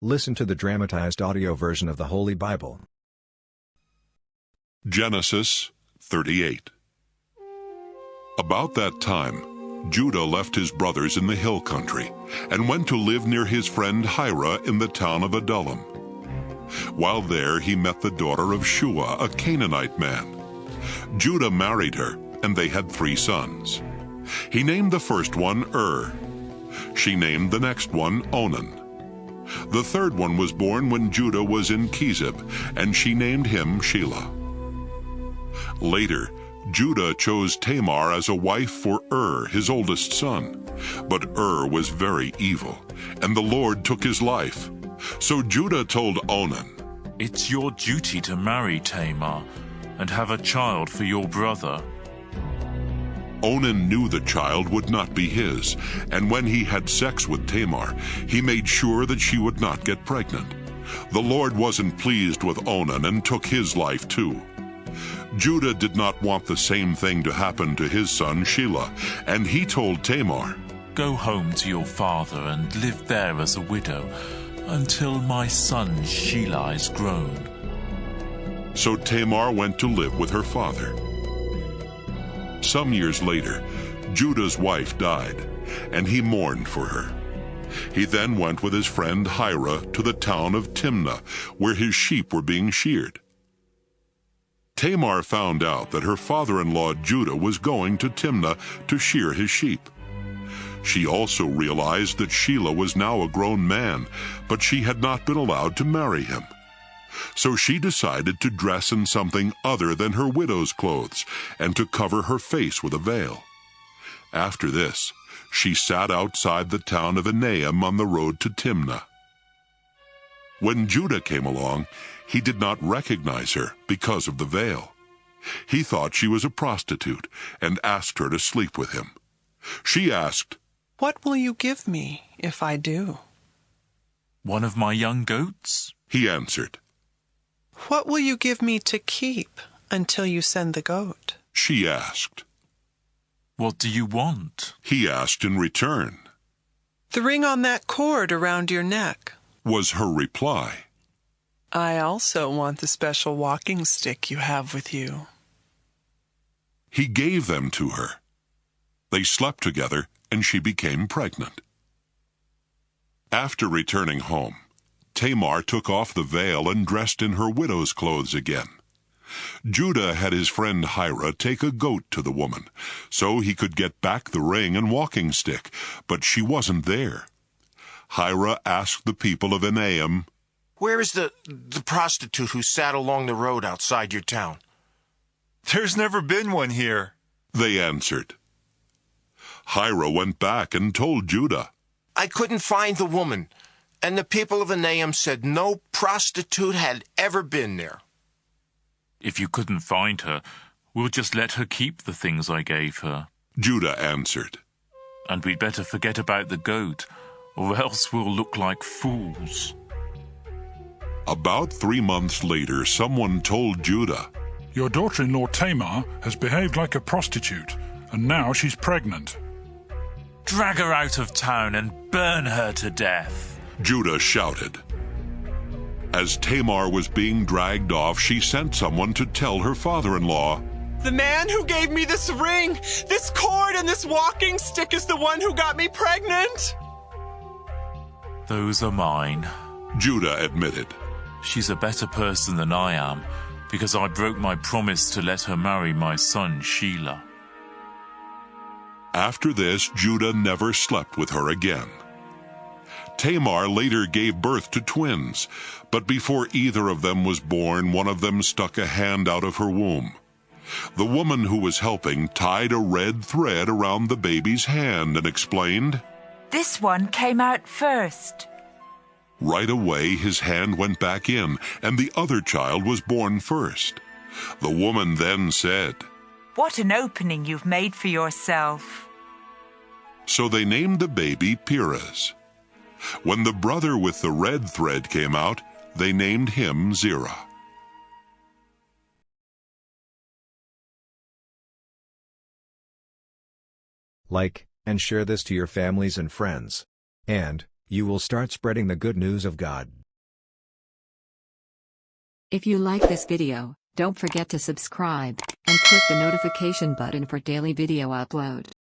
Listen to the dramatized audio version of the Holy Bible. Genesis 38. About that time, Judah left his brothers in the hill country and went to live near his friend Hira in the town of Adullam. While there, he met the daughter of Shua, a Canaanite man. Judah married her, and they had 3 sons. He named the first one She named the next one Onan. The third one was born when Judah was in Chezib, and she named him Shelah. Later, Judah chose Tamar as a wife for his oldest son. But was very evil, and the Lord took his life. So Judah told Onan, "It's your duty to marry Tamar and have a child for your brother." Onan knew the child would not be his, and when he had sex with Tamar, he made sure that she would not get pregnant. The Lord wasn't pleased with Onan and took his life too. Judah did not want the same thing to happen to his son Shelah, and he told Tamar, "Go home to your father and live there as a widow until my son Shelah is grown." So Tamar went to live with her father. Some years later, Judah's wife died, and he mourned for her. He then went with his friend Hira to the town of Timnah, where his sheep were being sheared. Tamar found out that her father-in-law Judah was going to Timnah to shear his sheep. She also realized that Shelah was now a grown man, but she had not been allowed to marry him. So she decided to dress in something other than her widow's clothes and to cover her face with a veil. After this, she sat outside the town of Enaim on the road to Timnah. When Judah came along, he did not recognize her because of the veil. He thought she was a prostitute and asked her to sleep with him. She asked, "What will you give me if I do?" "One of my young goats?" He answered. "What will you give me to keep until you send the goat?" She asked. "What do you want?" He asked in return. "The ring on that cord around your neck," was her reply. "I also want the special walking stick you have with you." He gave them to her. They slept together, and she became pregnant. After returning home, Tamar took off the veil and dressed in her widow's clothes again. Judah had his friend Hira take a goat to the woman, so he could get back the ring and walking stick, but she wasn't there. Hira asked the people of Enaim, "Where is the prostitute who sat along the road outside your town?" "There's never been one here," they answered. Hira went back and told Judah, "I couldn't find the woman, and the people of Enaim said no prostitute had ever been there." "If you couldn't find her, we'll just let her keep the things I gave her," Judah answered. "And we'd better forget about the goat, or else we'll look like fools." About 3 months later, someone told Judah, "Your daughter-in-law Tamar has behaved like a prostitute, and now she's pregnant." "Drag her out of town and burn her to death," Judah shouted. As Tamar was being dragged off, she sent someone to tell her father-in-law, "The man who gave me this ring, this cord, and this walking stick is the one who got me pregnant." "Those are mine," Judah admitted. "She's a better person than I am, because I broke my promise to let her marry my son Shelah." After this, Judah never slept with her again. Tamar later gave birth to twins, but before either of them was born, one of them stuck a hand out of her womb. The woman who was helping tied a red thread around the baby's hand and explained, "This one came out first." Right away his hand went back in, and the other child was born first. The woman then said, "What an opening you've made for yourself." So they named the baby Perez. When the brother with the red thread came out, they named him Zerah. Like and share this to your families and friends. And You will start spreading the good news of God. If you like this video, don't forget to subscribe and click the notification button for daily video upload.